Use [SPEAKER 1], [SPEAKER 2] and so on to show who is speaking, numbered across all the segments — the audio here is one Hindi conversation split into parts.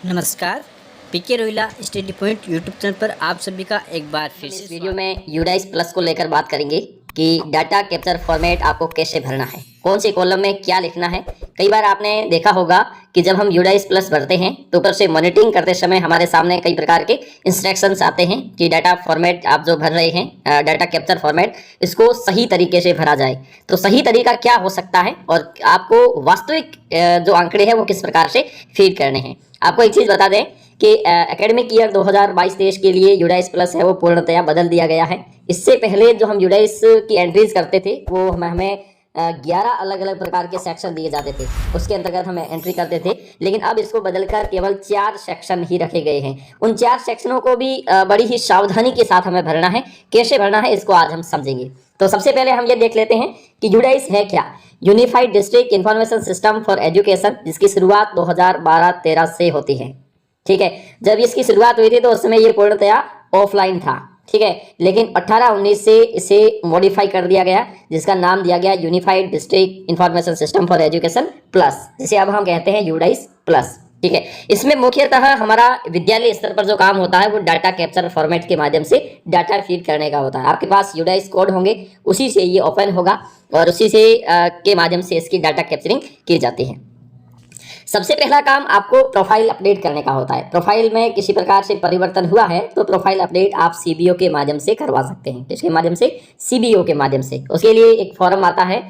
[SPEAKER 1] नमस्कार, PK Rohila study point YouTube channel पर आप सभी का एक बार फिर से
[SPEAKER 2] इस वीडियो में यूडाइस प्लस को लेकर बात करेंगे कि डाटा कैप्चर फॉर्मेट आपको कैसे भरना है, कौन से कॉलम में क्या लिखना है। कई बार आपने देखा होगा कि जब हम यूडाइस प्लस भरते हैं तो ऊपर से मॉनिटरिंग करते समय हमारे सामने कई प्रकार के इंस्ट्रक्शंस आते हैं कि डाटा फॉर्मेट आप जो भर रहे हैं, डाटा कैप्चर फॉर्मेट, इसको सही तरीके से भरा जाए। तो सही तरीका क्या हो सकता है और आपको वास्तविक जो आंकड़े हैं वो किस प्रकार से फीड करने हैं। आपको एक चीज़ बता दें कि एकेडमिक ईयर 2022-23 के लिए यूडाइस प्लस है वो पूर्णतया बदल दिया गया है। इससे पहले जो हम यूडाइस की एंट्रीज करते थे वो हमें 11 अलग अलग प्रकार के सेक्शन दिए जाते थे, उसके अंतर्गत हम एंट्री करते थे। लेकिन अब इसको बदलकर केवल 4 सेक्शन ही रखे गए हैं। उन 4 सेक्शनों को भी बड़ी ही सावधानी के साथ हमें भरना है। कैसे भरना है इसको आज हम समझेंगे। तो सबसे पहले हम ये देख लेते हैं कि यूडाइस है क्या। Unified district information system for education, जिसकी शुरुआत 2012-13 से होती है। ठीक है, जब इसकी शुरुआत हुई थी तो उस समय ये पूर्णतया ऑफलाइन था। ठीक है, लेकिन 18-19 से इसे मॉडिफाई कर दिया गया, जिसका नाम दिया गया unified district information system for education plus, जिसे अब हम कहते हैं यूडाइस प्लस। ठीक है, इसमें मुख्यतः हमारा विद्यालय स्तर पर जो काम होता है वो डाटा कैप्चर फॉर्मेट के माध्यम से डाटा फीड करने का होता है। आपके पास यूडाइस कोड होंगे, उसी से ये ओपन होगा और उसी से के माध्यम से इसकी डाटा कैप्चरिंग की जाती है। सबसे पहला काम आपको प्रोफाइल अपडेट करने का होता है। प्रोफाइल में किसी प्रकार से परिवर्तन हुआ है तो प्रोफाइल अपडेट आप सीबीओ के माध्यम से करवा सकते हैं। किसके माध्यम से? सीबीओ के माध्यम से। उसके लिए एक फॉर्म आता है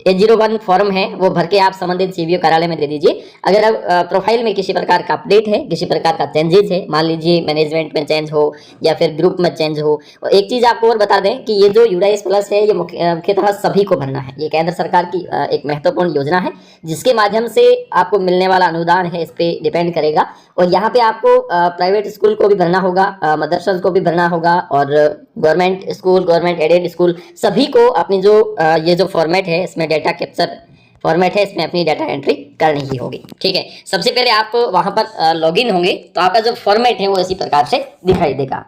[SPEAKER 2] A01 फॉर्म है, वो भर के आप संबंधित सीबीओ कार्यालय में दे दीजिए। अगर अब प्रोफाइल में किसी प्रकार का अपडेट है, किसी प्रकार का चेंजेस है, मान लीजिए मैनेजमेंट में चेंज हो या फिर ग्रुप में चेंज हो। और एक चीज़ आपको और बता दें कि ये जो यूडाइस प्लस है ये मुख्यतः सभी को भरना है। ये केंद्र सरकार की एक महत्वपूर्ण योजना है, जिसके माध्यम से आपको मिलने वाला अनुदान है इस पर डिपेंड करेगा। और यहाँ पे आपको प्राइवेट स्कूल को भी भरना होगा, मदरसा को भी भरना होगा, और government school, government aided school, सभी को अपनी जो ये जो फॉर्मेट है इसमें डाटा कैप्चर फॉर्मेट है, इसमें अपनी डाटा एंट्री करनी ही होगी। ठीक है, सबसे पहले आप वहां पर लॉगिन होंगे तो आपका जो फॉर्मेट है वो इसी प्रकार से दिखाई देगा।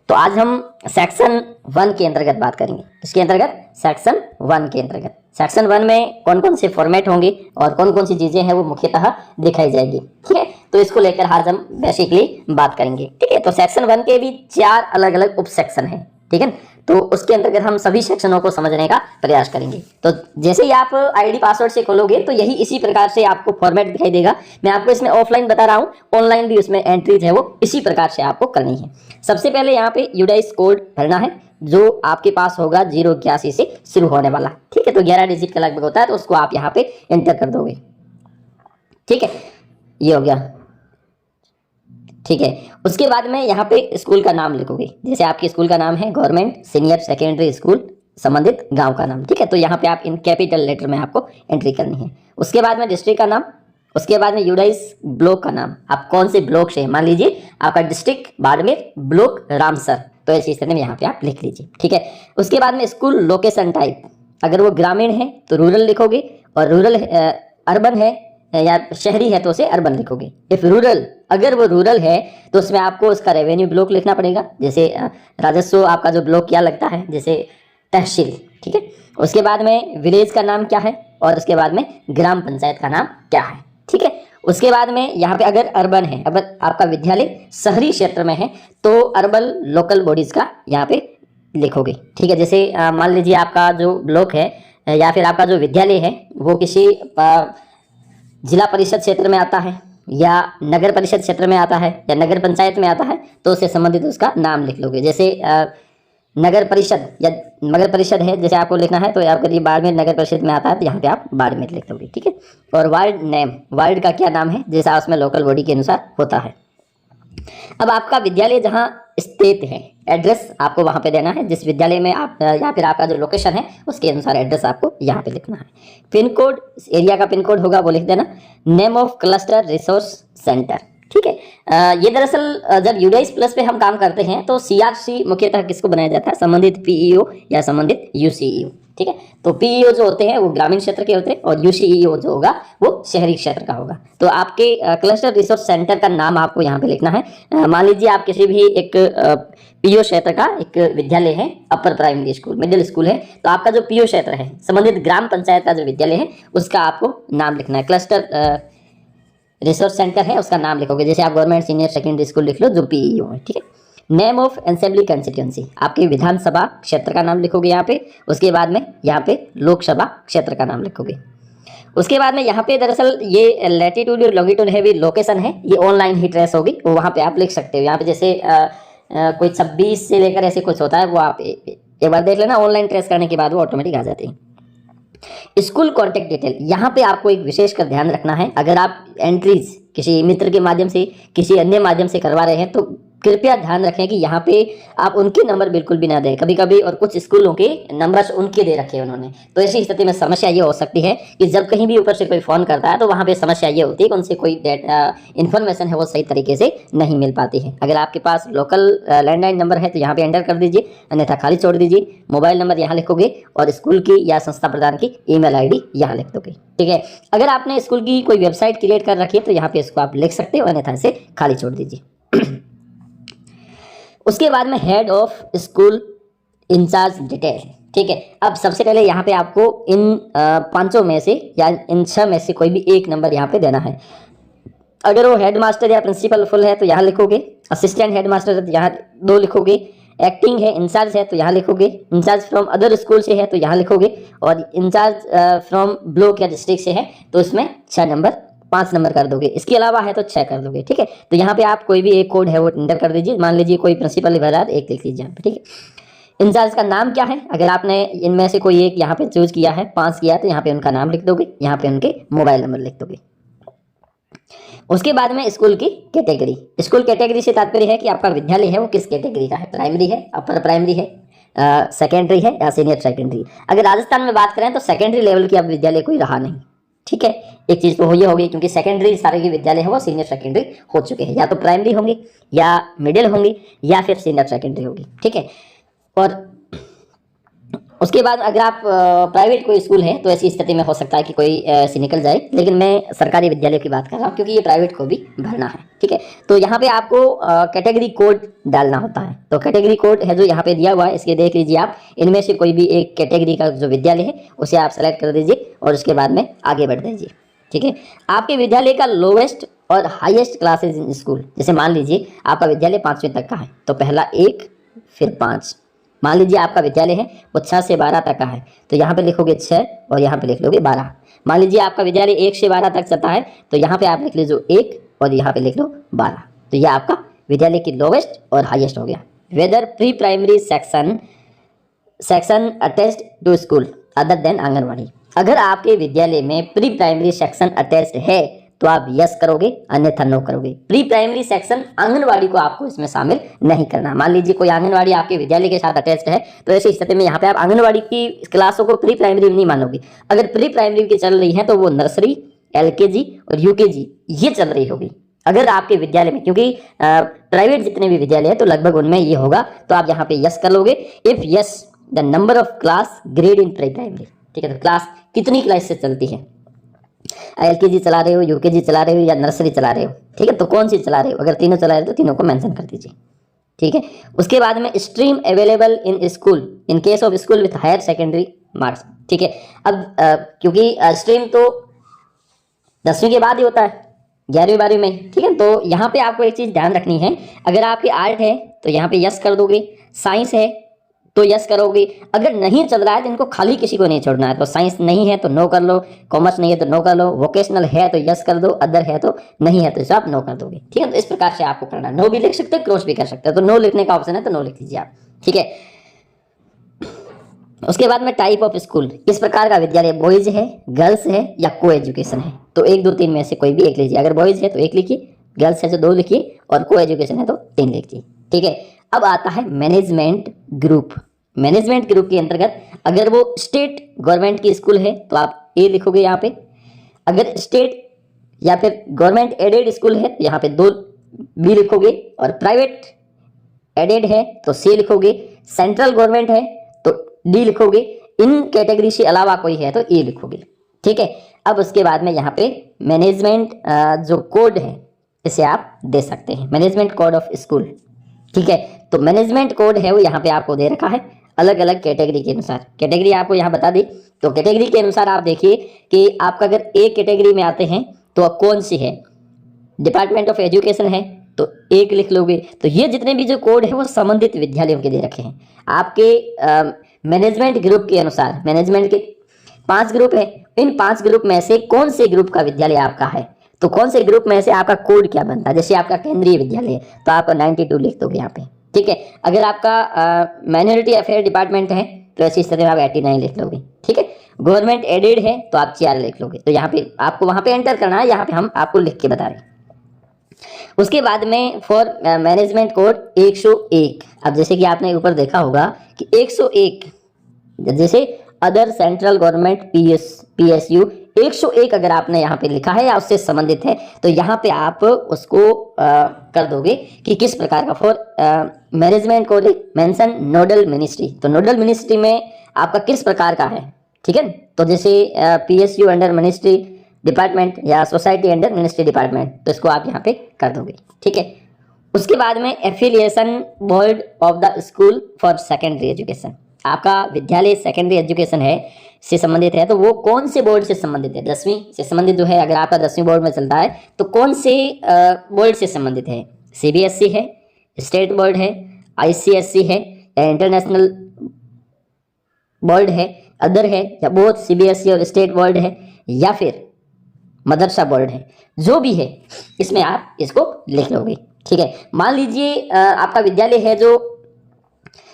[SPEAKER 2] तो आज हम सेक्शन 1 के अंतर्गत बात करेंगे। इसके अंतर्गत सेक्शन 1 के अंतर्गत सेक्शन 1 में कौन कौन से फॉर्मेट होंगे और कौन कौन सी चीजें हैं वो मुख्यतः दिखाई जाएगी। ठीक है, तो इसको लेकर आज हम बेसिकली बात करेंगे। ठीक है, तो सेक्शन 1 के भी 4 अलग अलग उप सेक्शन है। ठीक है, तो उसके अंतर्गत हम सभी सेक्शनों को समझने का प्रयास करेंगे। तो जैसे ही आप आईडी पासवर्ड से खोलोगे तो यही इसी प्रकार से आपको फॉर्मेट दिखाई देगा। मैं आपको इसमें ऑफलाइन बता रहा हूँ, ऑनलाइन भी उसमें एंट्रीज है वो इसी प्रकार से आपको करनी है। सबसे पहले यहाँ पे यूडाइस कोड भरना है, जो आपके पास होगा 081 से शुरू होने वाला। ठीक है, तो 11 डिजिट का लगभग होता है, तो उसको आप यहाँ पे एंटर कर दोगे। ठीक है, ये हो गया। ठीक है, उसके बाद में यहाँ पे स्कूल का नाम लिखोगे। जैसे आपके स्कूल का नाम है गवर्नमेंट सीनियर सेकेंडरी स्कूल, संबंधित गांव का नाम। ठीक है, तो यहाँ पे आप इन कैपिटल लेटर में आपको एंट्री करनी है। उसके बाद में डिस्ट्रिक्ट का नाम, उसके बाद में यूडाइस ब्लॉक का नाम, आप कौन से ब्लॉक से, मान लीजिए आपका डिस्ट्रिक्ट बाड़मेर, ब्लॉक रामसर, तो ऐसी स्थिति में यहाँ पे आप लिख लीजिए। ठीक है, उसके बाद में स्कूल लोकेशन टाइप, अगर वो ग्रामीण है तो रूरल लिखोगे, और रूरल अर्बन है या शहरी है तो उसे अर्बन लिखोगे। इफ रूरल, अगर वो रूरल है तो उसमें आपको उसका रेवेन्यू ब्लॉक लिखना पड़ेगा। जैसे राजस्व आपका जो ब्लॉक क्या लगता है, जैसे तहसील। ठीक है, उसके बाद में विलेज का नाम क्या है, और उसके बाद में ग्राम पंचायत का नाम क्या है। ठीक है, उसके बाद में यहाँ पे अगर अर्बन है, अगर आपका विद्यालय शहरी क्षेत्र में है तो अर्बन लोकल बॉडीज का यहाँ पे लिखोगे। ठीक है, जैसे मान लीजिए आपका जो ब्लॉक है या फिर आपका जो विद्यालय है वो किसी जिला परिषद क्षेत्र में आता है या नगर परिषद क्षेत्र में आता है या नगर पंचायत में आता है, तो उससे संबंधित उसका नाम लिख लोगे। जैसे नगर परिषद या नगर परिषद है, जैसे आपको लिखना है तो आपके लिए बाड़मेर नगर परिषद में आता है तो यहाँ पे आप बाड़मेर लिख लोगे। ठीक है, और वार्ड नेम, वार्ड का क्या नाम है जैसा उसमें लोकल बॉडी के अनुसार होता है। अब आपका विद्यालय जहाँ स्थित है, एड्रेस आपको वहाँ पे देना है, जिस विद्यालय में आप या फिर आपका जो लोकेशन है उसके अनुसार एड्रेस आपको यहाँ पे लिखना है। पिन कोड, एरिया का पिन कोड होगा वो लिख देना। Name of cluster resource centre. ठीक है। ये दरअसल जब यूडीआईस प्लस पे हम काम करते हैं तो सीआरसी मुख्यतः किसको बनाया जाता है, संबंधित पीईओ या संबंधित यूसीईओ। ठीक है, तो पीईओ जो होते हैं वो ग्रामीण क्षेत्र के होते हैं और यूसीईओ जो होगा वो शहरी क्षेत्र का होगा। तो आपके क्लस्टर रिसोर्स सेंटर का नाम आपको यहाँ पे लिखना है। मान लीजिए आप किसी भी एक पीओ क्षेत्र का एक विद्यालय है, upper primary school, middle school है, तो आपका जो पीओ क्षेत्र है, संबंधित ग्राम पंचायत का जो विद्यालय है उसका आपको नाम लिखना है। क्लस्टर रिसोर्स सेंटर है उसका नाम लिखोगे, जैसे आप गवर्नमेंट सीनियर सेकेंडरी स्कूल लिख लो जो पीईओ है। ठीक है, नेम ऑफ असेंबली कंस्टिट्यूंसी, आपके विधानसभा क्षेत्र का नाम लिखोगे यहाँ पे। उसके बाद में यहाँ पे लोकसभा क्षेत्र का नाम लिखोगे। उसके बाद में यहाँ पे दरअसल ये लैटिट्यूड और लॉन्गिट्यूड है भी लोकेशन है, ये ऑनलाइन ही ट्रेस होगी, वो वहाँ पे आप लिख सकते हो। यहाँ पे जैसे कोई 26 से लेकर ऐसे कुछ होता है, वो आप एक बार देख लेना, ऑनलाइन ट्रेस करने के बाद वो ऑटोमेटिक आ जाती है। स्कूल कॉन्टेक्ट डिटेल, यहाँ पे आपको एक विशेष का ध्यान रखना है। अगर आप एंट्रीज किसी मित्र के माध्यम से, किसी अन्य माध्यम से करवा रहे हैं तो कृपया ध्यान रखें कि यहाँ पे आप उनके नंबर बिल्कुल भी ना दें कभी कभी, और कुछ स्कूलों के नंबर्स उनके दे रखे हैं उन्होंने, तो ऐसी स्थिति में समस्या ये हो सकती है कि जब कहीं भी ऊपर से कोई फ़ोन करता है तो वहाँ पे समस्या ये होती है कि उनसे कोई इन्फॉर्मेशन है वो सही तरीके से नहीं मिल पाती है। अगर आपके पास लोकल लैंडलाइन नंबर है तो यहाँ पे एंटर कर दीजिए, अन्यथा खाली छोड़ दीजिए। मोबाइल नंबर यहाँ लिखोगे और स्कूल की या संस्था प्रदान की ईमेल आईडी यहाँ लिख दोगे। ठीक है, अगर आपने स्कूल की कोई वेबसाइट क्रिएट कर रखी है तो यहाँ पे इसको आप लिख सकते हो, अन्यथा इसे खाली छोड़ दीजिए। उसके बाद में head of school incharge detail. ठीक है, अब सबसे पहले यहाँ पे आपको इन पांचों में से या इन 6 में से कोई भी एक नंबर यहाँ पे देना है। अगर वो हेड मास्टर या प्रिंसिपल फुल है तो यहाँ लिखोगे, असिस्टेंट हेड मास्टर है तो यहाँ 2 लिखोगे, एक्टिंग है, इंचार्ज है तो यहाँ लिखोगे, इंचार्ज फ्रॉम अदर स्कूल से है तो यहाँ लिखोगे, और इंचार्ज फ्रॉम ब्लॉक या डिस्ट्रिक्ट से है तो इसमें 6 नंबर 5 नंबर कर दोगे, इसके अलावा है तो 6 कर दोगे। ठीक है, तो यहाँ पे आप कोई भी एक कोड है वो एंटर कर दीजिए। मान लीजिए कोई प्रिंसिपल भरा है, 1 लिख लीजिए यहाँ पे। ठीक है, इंचार्ज का नाम क्या है, अगर आपने इनमें से कोई एक यहाँ पे चूज किया है, 5 किया है तो यहाँ पे उनका नाम लिख दोगे, यहाँ पे उनके मोबाइल नंबर लिख दोगे। उसके बाद में स्कूल की कैटेगरी। स्कूल कैटेगरी से तात्पर्य है कि आपका विद्यालय है वो किस कैटेगरी का है, प्राइमरी है, अपर प्राइमरी है, सेकेंडरी है या सीनियर सेकेंडरी। अगर राजस्थान में बात करें तो सेकेंडरी लेवल की अब विद्यालय कोई रहा नहीं। ठीक है, एक चीज़ तो ये होगी क्योंकि सेकेंडरी सारे के विद्यालय है वो सीनियर सेकेंडरी हो चुके हैं, या तो प्राइमरी होंगे या मिडिल होंगी या फिर सीनियर सेकेंडरी होगी। ठीक है, और उसके बाद अगर आप प्राइवेट कोई स्कूल है तो ऐसी स्थिति में हो सकता है कि कोई से निकल जाए, लेकिन मैं सरकारी विद्यालय की बात कर रहा हूँ क्योंकि ये प्राइवेट को भी भरना है। ठीक है, तो यहाँ पे आपको कैटेगरी कोड डालना होता है, तो कैटेगरी कोड है जो यहाँ पे दिया हुआ है, इसके देख लीजिए आप। इनमें से कोई भी एक कैटेगरी का जो विद्यालय है उसे आप सेलेक्ट कर दीजिए और उसके बाद में आगे बढ़ दीजिए। ठीक है, आपके विद्यालय का लोवेस्ट और हाईएस्ट क्लासेज इन स्कूल, जैसे मान लीजिए आपका विद्यालय 5वीं तक का है तो पहला 1 फिर 5। मान लीजिए आपका विद्यालय है वो 6 से 12 तक का है तो यहाँ पे लिखोगे 6 और यहाँ पे लिख लोगे 12। मान लीजिए आपका विद्यालय 1 से 12 तक चलता है तो यहाँ पे आप लिख लीजिए 1 और यहाँ पे लिख लो 12। तो यह आपका विद्यालय की लोवेस्ट और हाईएस्ट हो गया। Whether pre primary section attached to school other than anganwadi, अगर आपके विद्यालय में प्री प्राइमरी सेक्शन अटैच्ड है तो आप यस करोगे, अन्यथा नो करोगे। प्री प्राइमरी सेक्शन आंगनवाड़ी को आपको इसमें शामिल नहीं करना। मान लीजिए कोई आंगनवाड़ी आपके विद्यालय के साथ अटैच्ड है तो ऐसी स्थिति में यहाँ पे आप आंगनवाड़ी की क्लासों को प्री प्राइमरी नहीं मानोगे। अगर प्री प्राइमरी की चल रही है तो वो नर्सरी, LKG और UKG ये चल रही होगी अगर आपके विद्यालय में, क्योंकि प्राइवेट जितने भी विद्यालय है तो लगभग उनमें ये होगा, तो आप यहाँ पे यस कर लोगे। If yes the number of class grade in pre primary. ठीक है, तो क्लास कितनी क्लास से चलती है, LKG चला रहे हो, UKG चला रहे हो या नर्सरी चला रहे हो। ठीक है, तो कौन सी चला रहे हो, अगर तीनों चला रहे हो तो तीनों को मेंशन कर दीजिए। ठीक है, उसके बाद में stream available in school in case of school with higher secondary marks. ठीक है, अब क्योंकि स्ट्रीम तो 10वीं के बाद ही होता है, 11वीं 12वीं में। ठीक है, तो यहाँ पे आपको एक चीज़ ध्यान रखनी है, अगर आपकी आर्ट है तो यहाँ पे यस कर दोगे, साइंस है तो यस करोगे। अगर नहीं चल रहा है तो इनको खाली किसी को नहीं छोड़ना है, तो साइंस नहीं है तो नो कर लो, कॉमर्स नहीं है तो नो कर लो, वोकेशनल है तो यस कर दो, अदर है तो नहीं है तो इसे आप नो कर दोगे। ठीक है, तो इस प्रकार से आपको करना, नो भी लिख सकते हो, क्रॉस भी कर सकते हो, तो नो लिखने का ऑप्शन है तो नो लिख लीजिए आप। ठीक है, उसके बाद में टाइप ऑफ स्कूल, किस प्रकार का विद्यालय, बॉयज है, गर्ल्स है या को एजुकेशन है, तो 1 2 3 में से कोई भी एक लीजिए। अगर बॉयज है तो 1 लिखिए, गर्ल्स है तो 2 लिखिए और को एजुकेशन है तो 3 लिखिए। ठीक है, अब आता है मैनेजमेंट ग्रुप। मैनेजमेंट ग्रुप के अंतर्गत अगर वो स्टेट गवर्नमेंट की स्कूल है तो आप A लिखोगे यहाँ पे, अगर स्टेट या फिर गवर्नमेंट एडेड स्कूल है तो यहाँ पे 2 बी लिखोगे, और प्राइवेट एडेड है तो सी लिखोगे, सेंट्रल गवर्नमेंट है तो डी लिखोगे, इन कैटेगरी से अलावा कोई है तो ए लिखोगे। ठीक है, अब उसके बाद में यहाँ पे मैनेजमेंट जो कोड है इसे आप दे सकते हैं, मैनेजमेंट कोड ऑफ स्कूल। ठीक है, तो मैनेजमेंट कोड है वो यहाँ पे आपको दे रखा है अलग अलग कैटेगरी के अनुसार। कैटेगरी आपको यहाँ बता दी, तो कैटेगरी के अनुसार आप देखिए कि आपका अगर ए कैटेगरी में आते हैं तो कौन सी है, डिपार्टमेंट ऑफ एजुकेशन है तो 1 लिख लोगे। तो ये जितने भी जो कोड है वो संबंधित विद्यालयों के दे रखे हैं। आपके मैनेजमेंट ग्रुप के अनुसार, मैनेजमेंट के 5 ग्रुप है, इन 5 ग्रुप में से कौन से ग्रुप का विद्यालय आपका है, तो कौन से ग्रुप में से आपका कोड क्या बनता है। जैसे आपका केंद्रीय विद्यालय है तो आप 92 लिख दोगे यहाँ पे। ठीक है, अगर आपका माइनॉरिटी अफेयर डिपार्टमेंट है तो ऐसी स्थिति में आप 89 लिख लोगे। ठीक है, गवर्नमेंट एडेड है तो आप 4 लिख लोगे। तो यहाँ पे आपको वहाँ पे एंटर करना है, यहाँ पे हम आपको लिख के बता रहे हैं। उसके बाद में फॉर मैनेजमेंट कोड 101, अब जैसे कि आपने ऊपर देखा होगा कि 101 जैसे अदर सेंट्रल गवर्नमेंट PSU 101 अगर आपने यहाँ पे लिखा है या उससे संबंधित है तो यहाँ पे आप उसको कर दोगे कि किस प्रकार का। For management code mention nodal ministry, तो नोडल मिनिस्ट्री में आपका किस प्रकार का है। ठीक है, तो जैसे PSU अंडर मिनिस्ट्री डिपार्टमेंट या सोसाइटी अंडर मिनिस्ट्री डिपार्टमेंट, तो इसको आप यहाँ पे कर दोगे। ठीक है, उसके बाद में affiliation board of the school for secondary education, आपका विद्यालय सेकेंडरी एजुकेशन है से संबंधित है तो वो कौन से बोर्ड से संबंधित है, 10वीं से संबंधित जो है। अगर आपका 10वीं बोर्ड में चलता है तो कौन से बोर्ड से संबंधित है, CBSE है, स्टेट बोर्ड है, ICSE है या इंटरनेशनल बोर्ड है, अदर है या बोथ CBSE और स्टेट बोर्ड है या फिर मदरसा बोर्ड है, जो भी है इसमें आप इसको लिख लोगे। ठीक है, मान लीजिए आपका विद्यालय है जो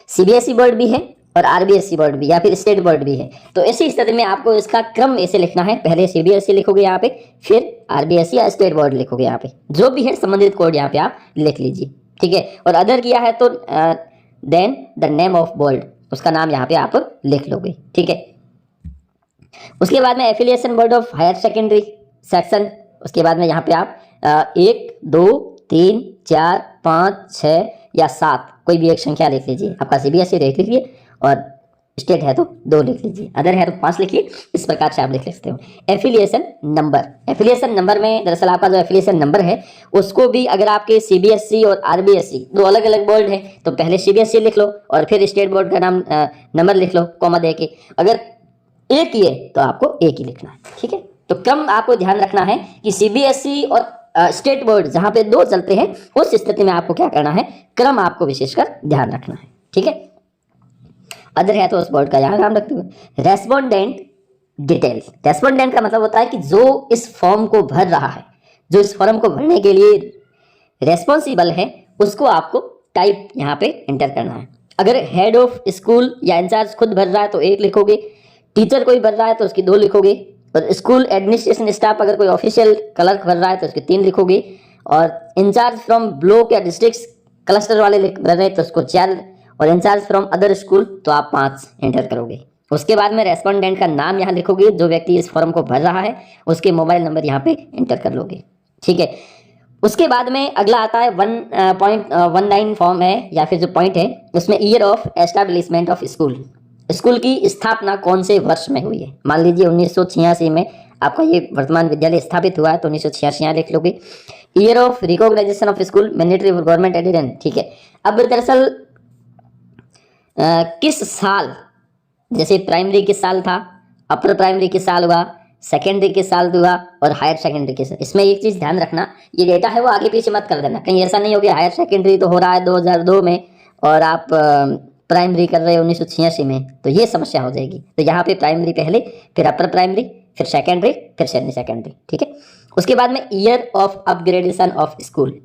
[SPEAKER 2] CBSE बोर्ड भी है और RBSE बोर्ड भी या फिर स्टेट बोर्ड भी है, तो ऐसी स्थिति में आपको इसका क्रम ऐसे लिखना है, पहले CBSE लिखोगे यहाँ पे, फिर RBSE या स्टेट बोर्ड लिखोगे यहाँ पे, जो भी है संबंधित कोड यहाँ पे आप लिख लीजिए। ठीक है, और अदर किया है तो then the name of board, उसका नाम यहाँ पे आप लिख लोगे। ठीक है, उसके बाद में affiliation board of higher secondary section, उसके बाद में यहाँ पे आप 1 2 3 4 5 6 या 7 कोई भी एक संख्या लिख लीजिए। आपका CBSE लिख लीजिए और स्टेट है तो 2 लिख लीजिए, अदर है तो 5 लिखिए। इस प्रकार से आप लिख सकते हो। एफिलिएशन नंबर, एफिलिएशन नंबर में दरअसल आपका जो एफिलिएशन नंबर है उसको भी अगर आपके CBSE और RBSE 2 अलग अलग बोर्ड है तो पहले CBSE लिख लो और फिर स्टेट बोर्ड का नाम नंबर लिख लो कॉमा दे के। अगर एक ही है तो आपको एक ही लिखना है। ठीक है, तो क्रम आपको ध्यान रखना है कि CBSE और स्टेट बोर्ड जहां पे 2 चलते हैं उस स्थिति में आपको क्या करना है, क्रम आपको विशेषकर ध्यान रखना है। ठीक है, अदर है तो उस बोर्ड का यहाँ नाम रखते हुए। रेस्पोंडेंट डिटेल्स, रेस्पोंडेंट का मतलब होता है कि जो इस फॉर्म को भर रहा है, जो इस फॉर्म को भरने के लिए रेस्पॉन्सिबल है, उसको आपको टाइप यहाँ पे एंटर करना है। अगर हेड ऑफ स्कूल या इंचार्ज खुद भर रहा है तो 1 लिखोगे, टीचर कोई भर रहा है तो उसकी 2 लिखोगे, और स्कूल एडमिनिस्ट्रेशन स्टाफ अगर कोई ऑफिशियल क्लर्क भर रहा है तो उसके 3 लिखोगे, और इंचार्ज फ्रॉम ब्लॉक या डिस्ट्रिक्ट क्लस्टर वाले भर रहे हैं तो उसको 4, और इंचार्ज फ्रॉम अदर स्कूल तो आप 5 एंटर करोगे। उसके बाद में रेस्पोंडेंट का नाम यहाँ लिखोगे, जो व्यक्ति इस फॉर्म को भर रहा है उसके मोबाइल नंबर यहाँ पे एंटर कर लोगे। ठीक है, उसके बाद में अगला आता है 1.19 फॉर्म है या फिर जो पॉइंट है उसमें year of establishment of school, school की स्थापना कौन से वर्ष में हुई है। मान लीजिए 1986 में आपका ये वर्तमान विद्यालय स्थापित हुआ है तो 1986 यहाँ लिख लोगे। Year of recognition of school mandatory for government aided. ठीक है, अब दरअसल किस साल, जैसे प्राइमरी किस साल था, अपर प्राइमरी किस साल हुआ, सेकेंडरी किस साल हुआ और हायर सेकेंडरी किस, इसमें एक चीज़ ध्यान रखना, ये डेटा है वो आगे पीछे मत कर देना, कहीं ऐसा नहीं हो कि हायर सेकेंडरी तो हो रहा है 2002 में और आप प्राइमरी कर रहे हो 1986 में, तो ये समस्या हो जाएगी। तो यहाँ पे प्राइमरी पहले, फिर अपर प्राइमरी, फिर सेकेंडरी, फिर सेमी सेकेंडरी। ठीक है, उसके बाद में year of upgradation of school.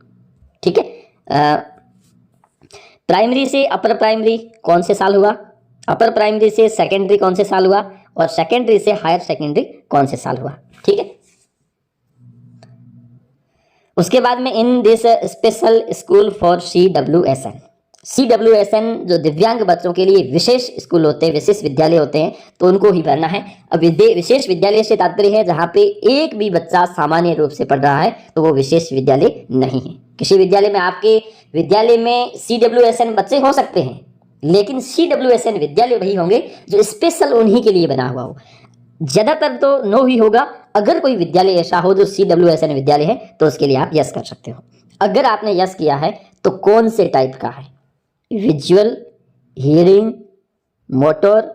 [SPEAKER 2] ठीक है, प्राइमरी से अपर प्राइमरी कौन से साल हुआ, अपर प्राइमरी से सेकेंडरी कौन से साल हुआ और सेकेंडरी से हायर सेकेंडरी कौन से साल हुआ। ठीक है, उसके बाद में in this special school for CWSN, CWSN जो दिव्यांग बच्चों के लिए विशेष स्कूल होते हैं, विशेष विद्यालय होते हैं, तो उनको ही भरना है। अब विशेष विद्यालय से तात्पर्य है जहाँ पे एक भी बच्चा सामान्य रूप से पढ़ रहा है तो वो विशेष विद्यालय नहीं है। किसी विद्यालय में आपके विद्यालय में CWSN बच्चे हो सकते हैं, लेकिन CWSN विद्यालय वही होंगे जो स्पेशल उन्हीं के लिए बना हुआ हो। ज्यादातर तो नो ही होगा। अगर कोई विद्यालय ऐसा हो जो CWSN विद्यालय है तो उसके लिए आप यस कर सकते हो। अगर आपने यस किया है तो कौन से टाइप का है, विजुअल, हियरिंग, मोटर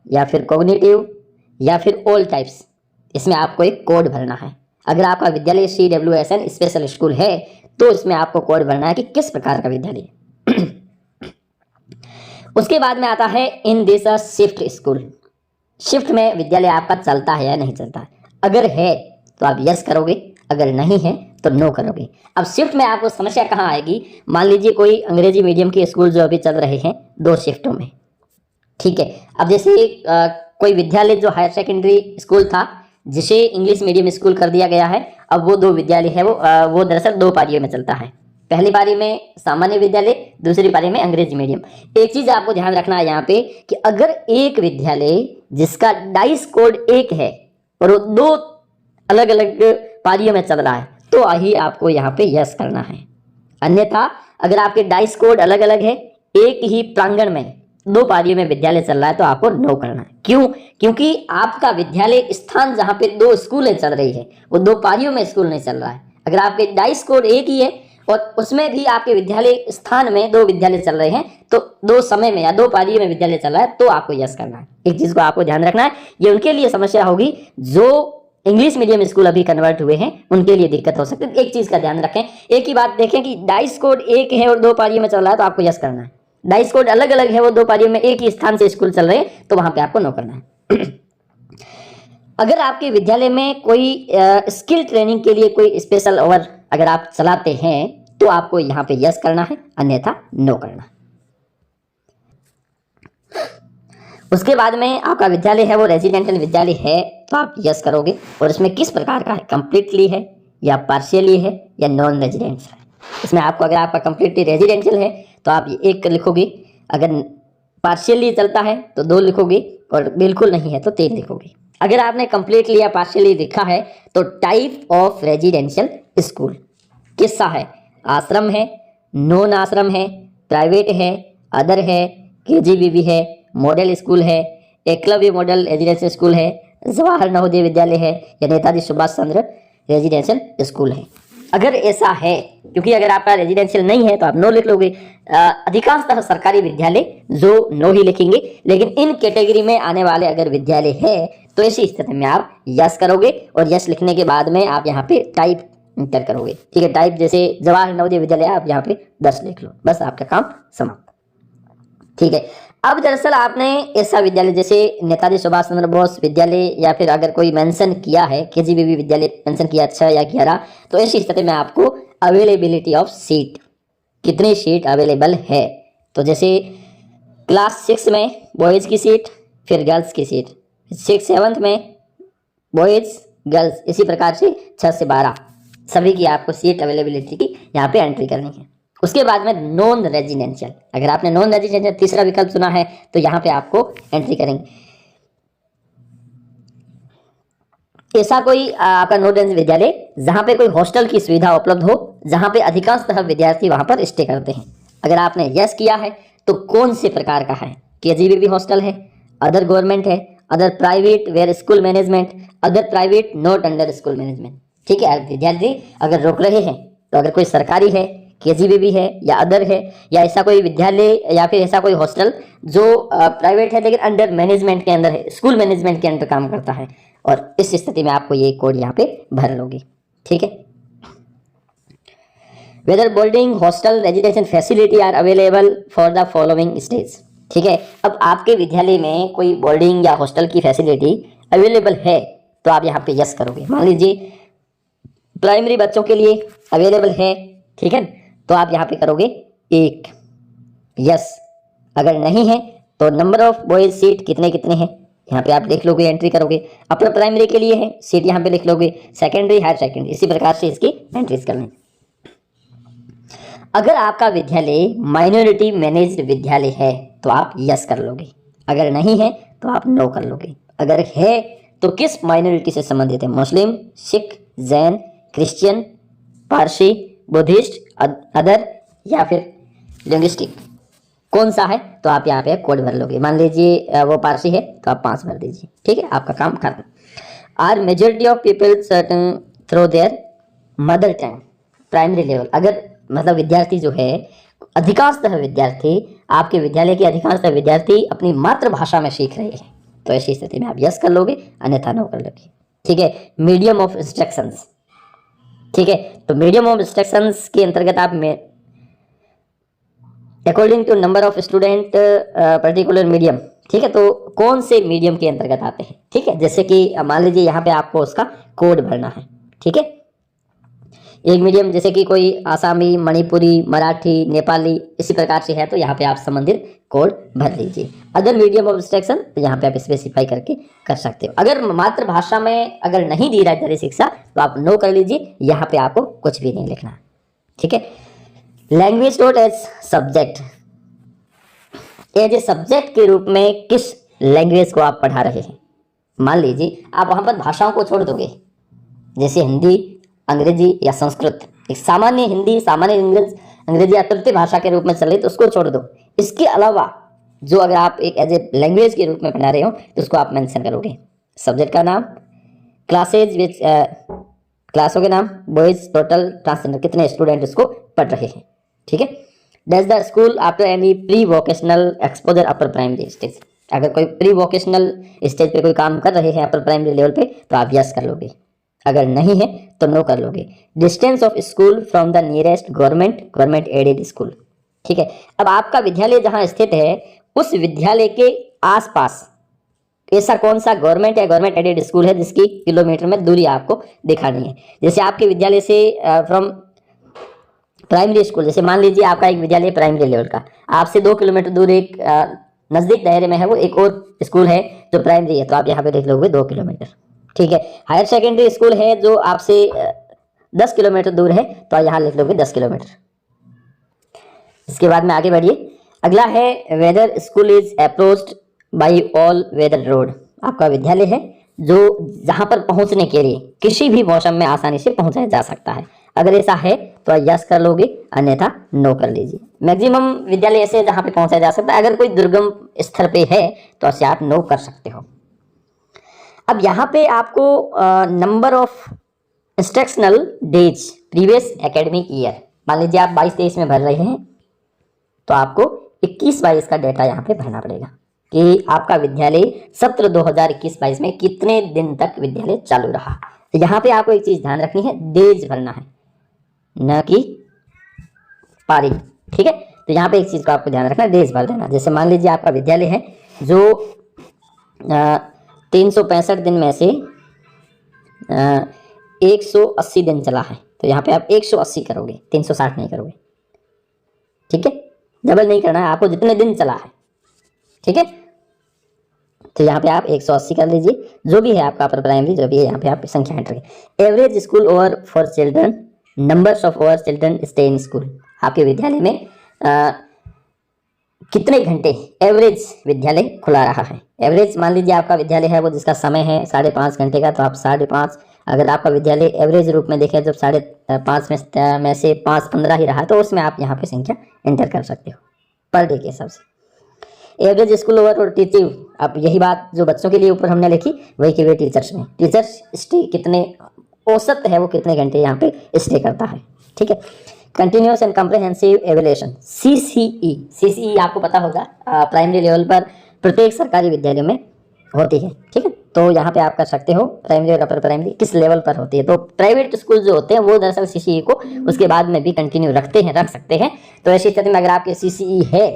[SPEAKER 2] या फिर कॉग्निटिव या फिर ऑल टाइप्स, इसमें आपको एक कोड भरना है। अगर आपका विद्यालय CWSN स्पेशल स्कूल है तो इसमें आपको कोड भरना है कि किस प्रकार का विद्यालय है। उसके बाद में आता है in this shift school. Shift में विद्यालय आपका चलता है या नहीं चलता है। अगर है तो आप यस करोगे, अगर नहीं है तो नो करोगे। अब शिफ्ट में आपको समस्या कहाँ आएगी, मान लीजिए कोई अंग्रेजी मीडियम के स्कूल जो अभी चल रहे हैं 2 शिफ्टों में, ठीक है। अब जैसे कोई विद्यालय जो हायर सेकेंडरी स्कूल था जिसे इंग्लिश मीडियम स्कूल कर दिया गया है, अब वो 2 विद्यालय है वो दरअसल 2 पारियों में चलता है। पहली पारी में सामान्य विद्यालय, दूसरी पारी में अंग्रेजी मीडियम। एक चीज आपको ध्यान रखना है यहाँ पे कि अगर एक विद्यालय जिसका डाइस कोड 1 है और वो 2 अलग अलग पारियों में चल रहा है तो ही आपको यहाँ पे यस करना है। अन्यथा अगर आपके डाइस कोड अलग अलग है, एक ही प्रांगण में 2 पारियों में विद्यालय चल रहा है तो आपको नो करना है। क्यों? क्योंकि आपका विद्यालय स्थान जहाँ पे 2 स्कूलें चल रही है वो 2 पारियों में स्कूल नहीं चल रहा है। अगर आपके डाइस कोड 1 ही है और उसमें भी आपके विद्यालय स्थान में 2 विद्यालय चल रहे हैं तो 2 समय में या 2 पारियों में विद्यालय चल रहा है तो आपको यस करना है। एक चीज को आपको ध्यान रखना है, ये उनके लिए समस्या होगी जो इंग्लिश मीडियम स्कूल अभी कन्वर्ट हुए हैं, उनके लिए दिक्कत हो सकती है। एक चीज का ध्यान रखें, एक ही बात देखें कि डाइस कोड 1 है और 2 पारियों में चल रहा है तो आपको यस करना है। डाइस कोड अलग अलग है, वो 2 पारियों में एक ही स्थान से स्कूल चल रहे हैं तो वहां पे आपको नो करना है। अगर आपके विद्यालय में कोई स्किल ट्रेनिंग के लिए कोई स्पेशल आवर अगर आप चलाते हैं तो आपको यहाँ पे यस करना है, अन्यथा नो करना है। उसके बाद में आपका विद्यालय है वो रेजिडेंशियल विद्यालय है तो आप यस करोगे और इसमें किस प्रकार का है, कंप्लीटली है या पार्शियली है या नॉन रेजिडेंशियल है। इसमें आपको अगर आपका कंप्लीटली रेजिडेंशियल है तो आप 1 लिखोगे, अगर पार्शियली चलता है तो 2 लिखोगे और बिल्कुल नहीं है तो 3 लिखोगे। अगर आपने कंप्लीटली या पार्शियली लिखा है तो टाइप ऑफ रेजिडेंशियल स्कूल किस्सा है, आश्रम है, नॉन आश्रम है, प्राइवेट है, अदर है, KGBB है, मॉडल स्कूल है, एकलव्य मॉडल रेजिडेंशियल स्कूल है, जवाहर नवोदय विद्यालय है या नेताजी सुभाष चंद्र रेजिडेंशियल स्कूल है। अगर ऐसा है, क्योंकि अगर आपका रेजिडेंशियल नहीं है तो आप नो लिख लोगे। अधिकांशतः सरकारी विद्यालय जो नो ही लिखेंगे, लेकिन इन कैटेगरी में आने वाले अगर विद्यालय है तो ऐसी स्थिति में आप यस करोगे और यस लिखने के बाद में आप यहाँ पे टाइप इंटर करोगे, ठीक है। टाइप जैसे जवाहर नवोदय विद्यालय आप यहाँ पे 10 लिख लो, बस आपका काम समाप्त, ठीक है। अब दरअसल आपने ऐसा विद्यालय जैसे नेताजी सुभाष चंद्र बोस विद्यालय या फिर अगर कोई मेंशन किया है, KGBB विद्यालय मेंशन किया 6 या 11, तो ऐसी स्थिति में आपको अवेलेबिलिटी ऑफ सीट, कितनी सीट अवेलेबल है, तो जैसे क्लास 6 में बॉयज़ की सीट, फिर गर्ल्स की सीट, 6-7 में बॉयज़ गर्ल्स, इसी प्रकार से 6 से 12 सभी की आपको सीट अवेलेबिलिटी की यहाँ पे एंट्री करनी है। उसके बाद में नॉन रेजिडेंशियल, अगर आपने नॉन रेजिडेंशियल तीसरा विकल्प चुना है तो यहाँ पे आपको एंट्री करेंगे। ऐसा कोई आपका नॉन रेजिडेंशियल विद्यालय जहाँ पे कोई हॉस्टल की सुविधा उपलब्ध हो, जहाँ पे अधिकांशतः विद्यार्थी वहाँ पर स्टे करते हैं। अगर आपने यस किया है तो कौन से प्रकार का है, KGBB हॉस्टल है, अदर गवर्नमेंट है, other private where school management, other private not under school management, ठीक है। विद्यार्थी अगर रोक रहे हैं तो अगर कोई सरकारी है, KGBB है या अदर है, या ऐसा कोई विद्यालय या फिर ऐसा कोई हॉस्टल जो प्राइवेट है लेकिन अंडर मैनेजमेंट के अंदर है, स्कूल मैनेजमेंट के अंदर काम करता है, और इस स्थिति में आपको ये कोड यहाँ पे भर लोगे, ठीक है। Whether boarding hostel residential facility are available for the following stage, ठीक है। अब आपके विद्यालय में कोई बोर्डिंग या हॉस्टल की फैसिलिटी अवेलेबल है तो आप यहाँ पे यस करोगे। मान लीजिए प्राइमरी बच्चों के लिए अवेलेबल है, ठीक है, तो आप यहाँ पे करोगे 1 यस। अगर नहीं है तो नंबर ऑफ बॉयज सीट कितने कितने हैं यहाँ पे आप लिख लोगे, एंट्री करोगे। अपर प्राइमरी के लिए है सीट यहाँ पे लिख लोगे, सेकेंडरी हायर सेकेंडरी, इसी प्रकार से इसकी एंट्रीज करनी। अगर आपका विद्यालय माइनॉरिटी मैनेज्ड विद्यालय है तो आप यस कर लोगे, अगर नहीं है तो आप नो कर लोगे। अगर है तो किस माइनॉरिटी से संबंधित है? Muslim, Sikh, Jain, Christian, Parsi, Buddhist, other या फिर लिंग्विस्टिक, कौन सा है? तो आप यहाँ पे कोड भर लोगे। मान लीजिए वो पारसी है तो आप 5 भर दीजिए, ठीक है, आपका काम खत्म। Are majority of people certain through their mother tongue primary level, अगर मतलब विद्यार्थी जो है, अधिकांशतः विद्यार्थी, आपके विद्यालय के अधिकांशतः विद्यार्थी अपनी मातृभाषा में सीख रहे हैं, तो ऐसी स्थिति में आप यस कर लोगे, अन्यथा नो कर लोगे, ठीक है। मीडियम ऑफ इंस्ट्रक्शंस, ठीक है, तो मीडियम ऑफ इंस्ट्रक्शंस के अंतर्गत आप में according to number of student particular medium, ठीक है, तो कौन से मीडियम के अंतर्गत आते हैं, ठीक है। जैसे कि मान लीजिए यहाँ पे आपको उसका कोड भरना है, ठीक है। एक मीडियम जैसे कि कोई आसामी, मणिपुरी, मराठी, नेपाली इसी प्रकार से है तो यहाँ पे आप संबंधित कोड भर लीजिए। अदर मीडियम ऑफ इंस्ट्रक्शन तो यहाँ पे आप स्पेसिफाई करके कर सकते हो। अगर मातृभाषा में अगर नहीं दी रही शिक्षा तो आप नो कर लीजिए, यहाँ पे आपको कुछ भी नहीं लिखना, ठीक है। Language taught as subject, as a subject के रूप में किस लैंग्वेज को आप पढ़ा रहे हैं? मान लीजिए आप वहाँ पर भाषाओं को छोड़ दोगे, जैसे हिंदी, अंग्रेजी या संस्कृत, एक सामान्य हिंदी, सामान्य अंग्रेजी या तृतीय भाषा के रूप में चले तो उसको छोड़ दो। इसके अलावा जो अगर आप एक एज ए लैंग्वेज के रूप में पढ़ा रहे हो तो उसको आप मेंशन करोगे। सब्जेक्ट का नाम, क्लासेज विच क्लासों के नाम, बॉयज, टोटल, ट्रांसजेंडर, कितने स्टूडेंट उसको पढ़ रहे हैं, ठीक है। Does the school after any pre vocational exposure upper primary stage, अगर कोई प्री वोकेशनल स्टेज पे कोई काम कर रहे हैं अपर प्राइमरी लेवल पे तो आप यस कर लोगे, अगर नहीं है तो नो कर लोगे। Distance of school from the nearest government aided school, ठीक है। अब आपका विद्यालय जहां स्थित है उस विद्यालय के आसपास ऐसा कौन सा गवर्नमेंट या गवर्नमेंट एडेड स्कूल है जिसकी किलोमीटर में दूरी आपको दिखानी है। जैसे आपके विद्यालय से फ्रॉम प्राइमरी स्कूल, जैसे मान लीजिए आपका एक विद्यालय प्राइमरी लेवल का, आपसे 2 किलोमीटर दूर एक नजदीक दायरे में है वो एक और स्कूल है जो प्राइमरी है, तो आप यहाँ पे देख लोगे 2 किलोमीटर, ठीक है। हायर सेकेंडरी स्कूल है जो आपसे 10 किलोमीटर दूर है तो आप यहाँ लिख लोगे 10 किलोमीटर। इसके बाद में आगे बढ़िए, अगला है whether school is approached by all weather road, आपका विद्यालय है जो जहाँ पर पहुँचने के लिए किसी भी मौसम में आसानी से पहुँचाया जा सकता है। अगर ऐसा है तो आप यस कर लोगे, अन्यथा नो कर लीजिए। मैक्सिमम विद्यालय ऐसे जहाँ पे पहुँचाया जा सकता है, अगर कोई दुर्गम स्थल पे है तो ऐसे आप नो कर सकते हो। अब यहाँ पे आपको number of instructional days previous academic year, मान लीजिए आप 22-23 में भर रहे हैं तो आपको 21-22 का डेटा यहाँ पे भरना पड़ेगा कि आपका विद्यालय सत्र 2021-22 में कितने दिन तक विद्यालय चालू रहा। तो यहाँ पे आपको एक चीज ध्यान रखनी है, डेज भरना है न कि पारी, ठीक है। तो यहाँ पे एक चीज को आपको ध्यान रखना है, डेज भर देना। जैसे मान लीजिए आपका विद्यालय है जो 365 दिन में से 180 दिन चला है तो यहाँ पे आप 180 करोगे, 360 नहीं करोगे, ठीक है। डबल नहीं करना है आपको, जितने दिन चला है, ठीक है। तो यहाँ पे आप 180 कर लीजिए, जो भी है आपका अपर प्राइमरी जो भी है यहाँ पे आप संख्या एंटर करें। Average school over for children, numbers of over children stay in school, आपके विद्यालय में कितने घंटे एवरेज विद्यालय खुला रहा है। एवरेज मान लीजिए आपका विद्यालय है वो जिसका समय है 5.5 घंटे का तो आप 5.5, अगर आपका विद्यालय एवरेज रूप में देखें जब 5.5 में से 5-15 ही रहा तो उसमें आप यहाँ पे संख्या एंटर कर सकते हो पर डे के हिसाब से। एवरेज स्कूल ओवर और टीचिंग, अब यही बात जो बच्चों के लिए ऊपर हमने लिखी वही के लिए टीचर्स में, टीचर्स स्टे कितने औसत है वो कितने घंटे यहाँ पे स्टे करता है, ठीक है। Continuous and comprehensive evaluation CCE आपको पता होगा प्राइमरी लेवल पर प्रत्येक सरकारी विद्यालय में होती है, ठीक है। तो यहाँ पे आप कर सकते हो प्राइमरी और अपर प्राइमरी किस लेवल पर होती है। तो प्राइवेट स्कूल जो होते हैं वो दरअसल सीसीई को उसके बाद में भी कंटिन्यू रख सकते हैं। तो ऐसी स्थिति में अगर आपके सीसीई है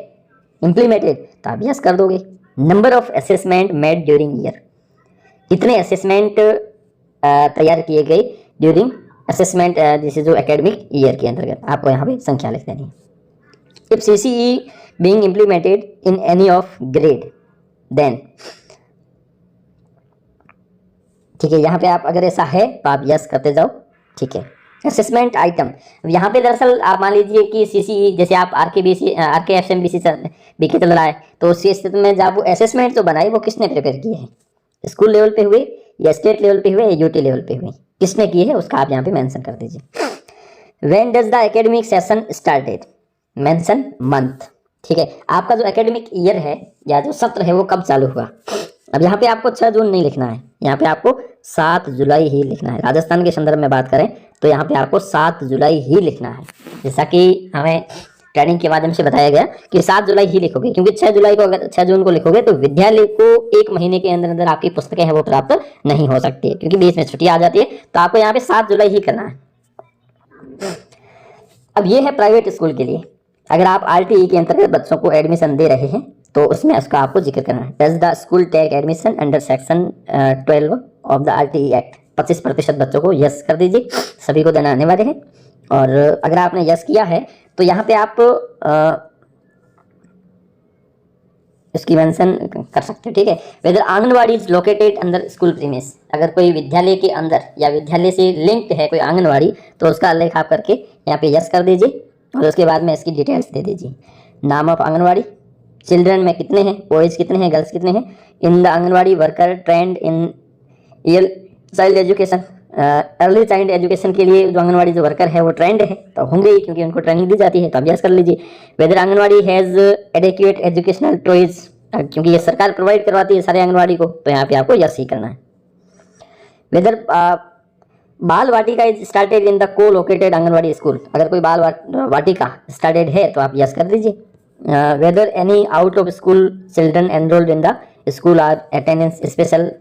[SPEAKER 2] इम्प्लीमेंटेड तो आप यस कर दोगे। Number of assessment made during year, कितने असेसमेंट तैयार किए गए ड्यूरिंग असेसमेंट जैसे जो एकेडमिक ईयर के अंतर्गत आपको यहाँ पे संख्या लिख देनी है। If CCE being implemented in any of grade then, ठीक है। यहाँ पे आप अगर ऐसा है तो आप यस करते जाओ, ठीक है। असेसमेंट आइटम, यहाँ पे दरअसल आप मान लीजिए कि सीसीई जैसे आप आरके एफएमबीसी बीके चल रहा है, तो उस स्थिति में जब वो असेसमेंट जो बनाए वो किसने प्रिपेयर किए हैं, स्कूल लेवल पे हुए या स्टेट लेवल पे हुए या यूटी लेवल पे हुए, किसने किए हैं उसका आप यहाँ पे मेंशन कर दीजिए। When does the academic session started, mention month. ठीक है, आपका जो एकेडमिक ईयर है या जो सत्र है वो कब चालू हुआ। अब यहाँ पे आपको 6 जून नहीं लिखना है, यहाँ पे आपको 7 जुलाई ही लिखना है। राजस्थान के संदर्भ में बात करें तो यहाँ पे आपको 7 जुलाई ही लिखना है, जैसा कि हमें ट्रेनिंग के माध्यम से बताया गया कि 7 जुलाई ही लिखोगे, क्योंकि 6 जुलाई को अगर 6 जून को लिखोगे तो विद्यालय को 1 महीने के अंदर अंदर आपकी पुस्तकें हैं वो प्राप्त नहीं हो सकती है, क्योंकि बीच में छुट्टी आ जाती है। तो आपको यहाँ पे 7 जुलाई ही करना है। अब ये है प्राइवेट स्कूल के लिए। अगर आप आरटीई के अंतर्गत बच्चों को एडमिशन दे रहे हैं तो उसमें उसका आपको जिक्र करना है। Does the school take admission under section 12 of the RTE act. 25% बच्चों को यस कर दीजिए, सभी को देना अनिवार्य है। और अगर आपने यस किया है तो यहाँ पे आप इसकी मेंशन कर सकते हो। ठीक है, whether anganwadi is located under school premise. अगर कोई विद्यालय के अंदर या विद्यालय से लिंक्ड है कोई आंगनवाड़ी तो उसका उल्लेख आप करके यहाँ पे यस कर दीजिए और उसके बाद में इसकी डिटेल्स दे दीजिए। नाम ऑफ आंगनवाड़ी, चिल्ड्रन में कितने हैं, बॉयज़ कितने हैं, गर्ल्स कितने हैं, in the anganwadi worker trend in child education. Early child education के लिए जो आंगनवाड़ी जो वर्कर है वो ट्रेंड है तो होंगे ही, क्योंकि उनको ट्रेनिंग दी जाती है, तो आप यस कर लीजिए। Whether anganwadi has adequate educational toys, क्योंकि ये सरकार प्रोवाइड करवाती है सारे आंगनवाड़ी को, तो यहाँ पे आपको यस ही करना है। वेदर बाल वाटिका इज स्टार्टेड इन द को लोकेटेड आंगनवाड़ी स्कूल। अगर कोई बाल वाटिका स्टार्टेड है तो आप यस कर दीजिए। Whether any out of school children enrolled in the school are attendance special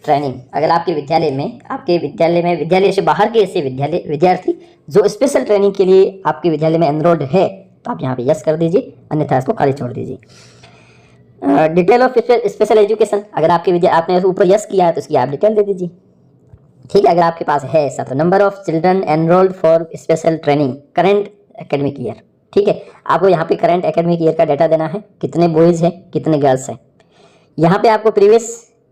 [SPEAKER 2] training. अगर आपके विद्यालय में विद्यालय से बाहर के ऐसे विद्यार्थी जो स्पेशल ट्रेनिंग के लिए आपके विद्यालय में एनरोल्ड है तो आप यहाँ पे यस कर दीजिए, अन्यथा इसको खाली छोड़ दीजिए। डिटेल ऑफ स्पेशल एजुकेशन, अगर आपने ऊपर यस किया है तो इसकी आप डिटेल दे दीजिए। ठीक है, अगर आपके पास है ऐसा तो number of children enrolled for special training current academic year. ठीक है, आपको यहाँ पे करंट एकेडमिक ईयर का डाटा देना है, कितने बॉयज़ हैं कितने गर्ल्स हैं। यहाँ पे आपको प्रीवियस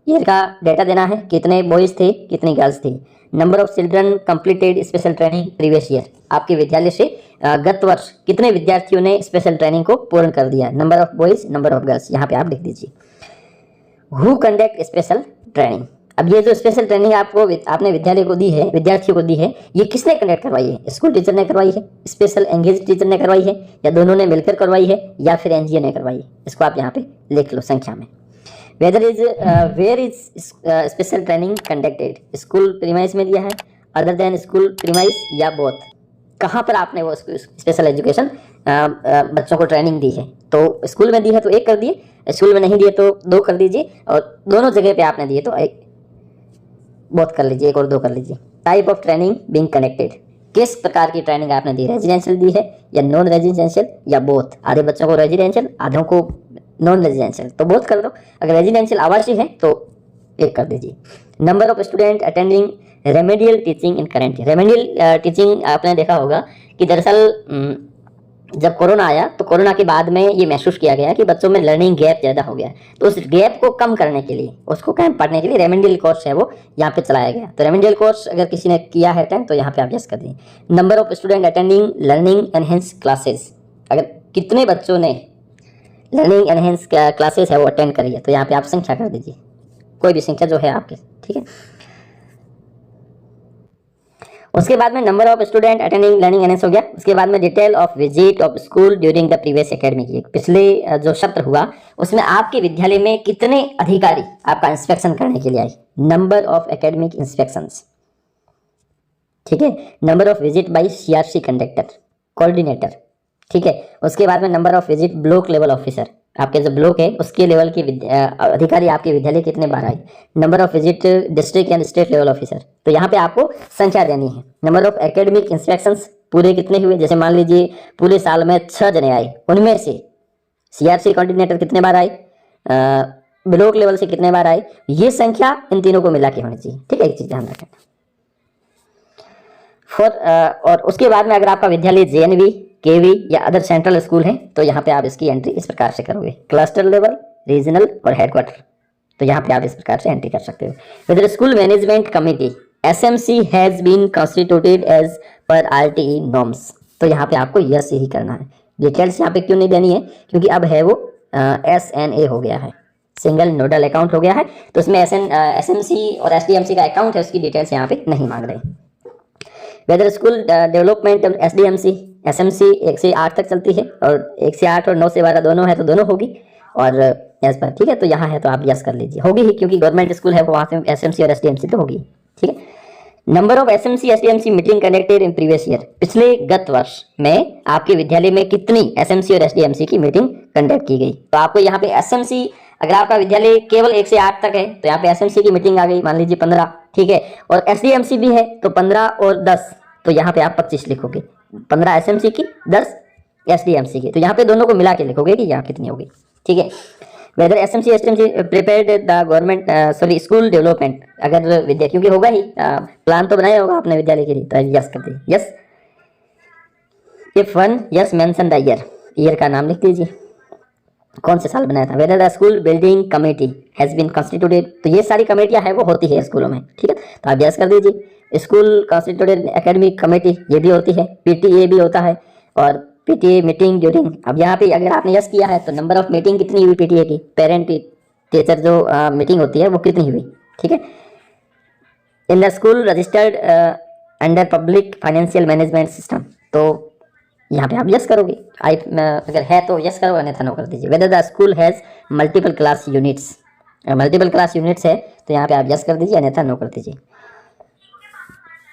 [SPEAKER 2] ईयर का डाटा देना है, कितने बॉयज़ थे कितनी गर्ल्स थी। Number of children completed special training previous year, आपके विद्यालय से गत वर्ष कितने विद्यार्थियों ने स्पेशल ट्रेनिंग को पूर्ण कर दिया। Number of boys, number of girls, यहाँ पे आप लिख दीजिए। Who conduct special training. अब ये जो स्पेशल ट्रेनिंग आपने विद्यालय को दी है, विद्यार्थियों को दी है, ये किसने कंडक्ट करवाई है। स्कूल टीचर ने करवाई है, स्पेशल एंगेज टीचर ने करवाई है, या दोनों ने मिलकर करवाई है, या फिर एनजीओ ने करवाई है। इसको आप यहाँ पे लिख लो संख्या में। Where is special training conducted. School premise में दिया है, अदर देन स्कूल प्रीमाइस, या बोथ। कहाँ पर आपने वो स्पेशल एजुकेशन बच्चों को ट्रेनिंग दी है, तो स्कूल में दी है तो 1 कर दिए, स्कूल में नहीं दिए तो 2 कर दीजिए, और दोनों जगह पे आपने दिए तो 1 बोथ कर लीजिए, 1 और 2 कर लीजिए। Type of training being connected, किस प्रकार की ट्रेनिंग आपने दी, रेजिडेंशियल दी है या नॉन रेजिडेंशियल या बोथ। आधे बच्चों को रेजिडेंशियल, आधों को नॉन रेजिडेंशियल, तो बोथ कर दो। अगर रेजिडेंशियल आवासीय है तो 1 कर दीजिए। Number of student attending remedial teaching in current. Remedial teaching आपने देखा होगा कि दरअसल जब कोरोना आया तो कोरोना के बाद में ये महसूस किया गया कि बच्चों में लर्निंग गैप ज़्यादा हो गया, तो उस गैप को कम करने के लिए, उसको कम पढ़ने के लिए रेमेडियल कोर्स है वो यहाँ पे चलाया गया। तो रेमेडियल कोर्स अगर किसी ने किया है अटेंड तो यहाँ पे आप यस कर दें। Number of student attending learning enhance classes, अगर कितने बच्चों ने लर्निंग एनहेंस क्लासेस है वो अटेंड करी है तो यहाँ पे आप संख्या कर दीजिए, कोई भी संख्या जो है आपके। ठीक है, उसके बाद में number of student attending learning enhance हो गया। उसके बाद में detail of visit of school during the previous academic year. पिछले जो सत्र हुआ उसमें आपके विद्यालय में कितने अधिकारी आपका इंस्पेक्शन करने के लिए आए। Number of academic inspections. ठीक है, number of visit bye CRC conductor coordinator. ठीक है, उसके बाद में number of visit block level officer, आपके जो ब्लॉक है उसके लेवल के अधिकारी आपके विद्यालय कितने बार आए। Number of visit district and state level officer, तो यहाँ पे आपको संख्या देनी है। नंबर ऑफ एकेडमिक इंस्पेक्शंस पूरे कितने हुए, जैसे मान लीजिए पूरे साल में 6 जने आए, उनमें से सीआरसी कोऑर्डिनेटर कितने बार आए, ब्लॉक लेवल से कितने बार आए, ये संख्या इन तीनों को मिला के होनी चाहिए। ठीक है, एक चीज ध्यान रखें। और उसके बाद में अगर आपका विद्यालय जेएनवी, केवी या अदर सेंट्रल स्कूल है तो यहाँ पे आप इसकी एंट्री इस प्रकार से करोगे, क्लस्टर लेवल, रीजनल और हेडक्वार्टर, तो यहाँ पे आप इस प्रकार से एंट्री कर सकते हो। With school management committee SMC has been constituted as per RTE norms. तो यहाँ पे आपको यस ही करना है। डिटेल्स यहाँ पे क्यों नहीं देनी है, क्योंकि अब है वो SNA हो गया है, सिंगल नोडल अकाउंट हो गया है, तो इसमें SMC और SDMC का अकाउंट है, उसकी डिटेल्स यहाँ पे नहीं मांग रहे। Whether school development SDMC SMC 1 से 8 तक चलती है, और 1 से 8 और 9 से 12 दोनों है तो दोनों होगी, और एज पर, ठीक है। तो यहाँ है तो आप यस कर लीजिए, होगी ही, क्योंकि गवर्नमेंट स्कूल है वो, वहाँ से SMC और SDMC तो होगी, ठीक है। Number of SMC SDMC meeting conducted in previous year, पिछले गत वर्ष में आपके विद्यालय में कितनी SMC और SDMC की मीटिंग कंडक्ट की गई। तो आपको यहाँ पे SMC, अगर आपका विद्यालय केवल 1 से 8 तक है तो यहाँ पे SMC की मीटिंग आ गई, मान लीजिए 15, ठीक है, और SDMC भी है तो 15 और 10, तो यहाँ पे आप 25 लिखोगे, 15 SMC की, 10 SDMC की, तो यहाँ पे दोनों को मिला के लिखोगे कि यहाँ कितनी होगी, ठीक है। Whether SMC SDMC prepared the government school development, अगर विद्या, क्योंकि होगा ही, प्लान तो बनाया होगा आपने विद्यालय के लिए, तो यस कर दीजिए, yes. If one, yes mention the year का नाम लिख दीजिए, कौन से साल बनाया था। Whether the school building committee has been constituted, तो ये सारी कमेटियां है वो होती है स्कूलों में, ठीक है, तो आप यस कर दीजिए। स्कूल कॉन्स्टिट्यूटेड एकेडमिक कमेटी, ये भी होती है, PTA भी होता है, और PTA मीटिंग ड्यूरिंग, अब यहाँ पे अगर आपने यस किया है तो नंबर ऑफ मीटिंग कितनी हुई PTA की, पेरेंट टीचर जो मीटिंग होती है वो कितनी हुई, ठीक है। इन the school registered under public financial management system, तो यहाँ पे आप यस करोगे, अगर है तो यस करो, अन्यथा नो कर दीजिए। Weather the school has multiple class units, multiple class units है तो यहाँ पे आप यस कर दीजिए, अन्यथा नो कर दीजिए।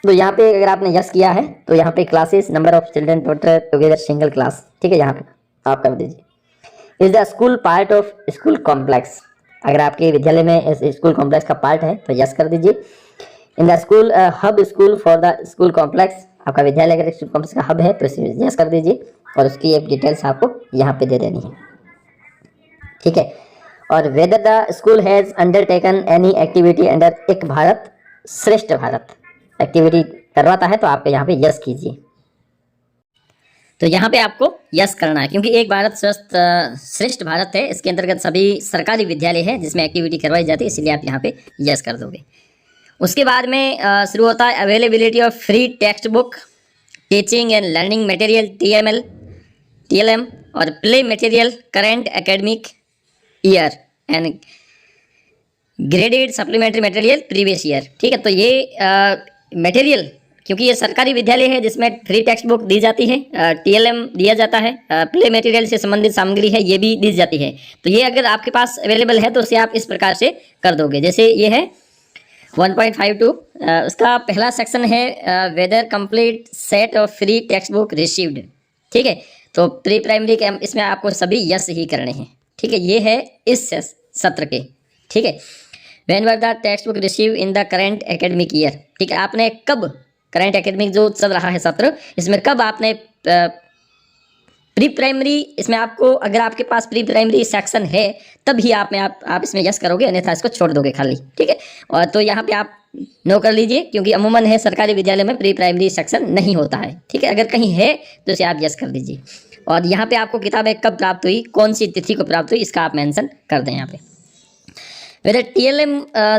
[SPEAKER 2] तो यहाँ पे अगर आपने यस किया है तो यहाँ पे classes, number of children total together single class, ठीक है, यहाँ पे आप कर दीजिए। Is the school part of school complex, अगर आपके विद्यालय में स्कूल कॉम्प्लेक्स का पार्ट है तो यस कर दीजिए। इन the school hub school for the school complex, आपका विद्यालय अगर स्कूल कॉम्प्लेक्स का हब है तो इसमें यस कर दीजिए, और उसकी एक डिटेल्स आपको यहाँ पे दे देनी है, ठीक है। और weather the school has undertaken any activity under एक भारत श्रेष्ठ भारत, एक्टिविटी करवाता है तो आप यहाँ पे यस कीजिए। तो यहाँ पे आपको यस करना है, क्योंकि एक भारत श्रेष्ठ भारत है, इसके अंतर्गत सभी सरकारी विद्यालय है जिसमें एक्टिविटी करवाई जाती है, इसलिए आप यहाँ पे यस कर दोगे। उसके बाद में शुरू होता है availability of free text book, teaching and learning material TLM और play material current academic year and graded supplementary material previous year, ठीक है। तो ये मटेरियल, क्योंकि ये सरकारी विद्यालय है जिसमें फ्री टेक्स्ट बुक दी जाती है, TLM दिया जाता है, प्ले मटेरियल से संबंधित सामग्री है ये भी दी जाती है, तो ये अगर आपके पास अवेलेबल है तो उसे आप इस प्रकार से कर दोगे। जैसे ये है 1.52, उसका पहला सेक्शन है whether complete set of free text book received, ठीक है। तो प्री प्राइमरी के इसमें आपको सभी यस ही करने हैं, ठीक है, ये है इस सत्र के, ठीक है। When were the text book receive in the current academic year, ठीक है, आपने कब, करेंट एकेडमिक जो चल रहा है सत्र, इसमें कब आपने प्री प्राइमरी, इसमें आपको अगर आपके पास प्री प्राइमरी सेक्शन है तब ही आप इसमें यस करोगे, अन्यथा इसको छोड़ दोगे खाली, ठीक है। और तो यहाँ पे आप नो कर लीजिए, क्योंकि अमूमन है सरकारी विद्यालय में प्री प्राइमरी सेक्शन नहीं होता है, ठीक है। अगर कहीं है तो इसे आप यस कर दीजिए। और यहाँ पे आपको किताबें कब प्राप्त हुई, कौन सी तिथि को प्राप्त हुई, इसका आप मेंशन कर दें यहाँ पे। वेदर TLM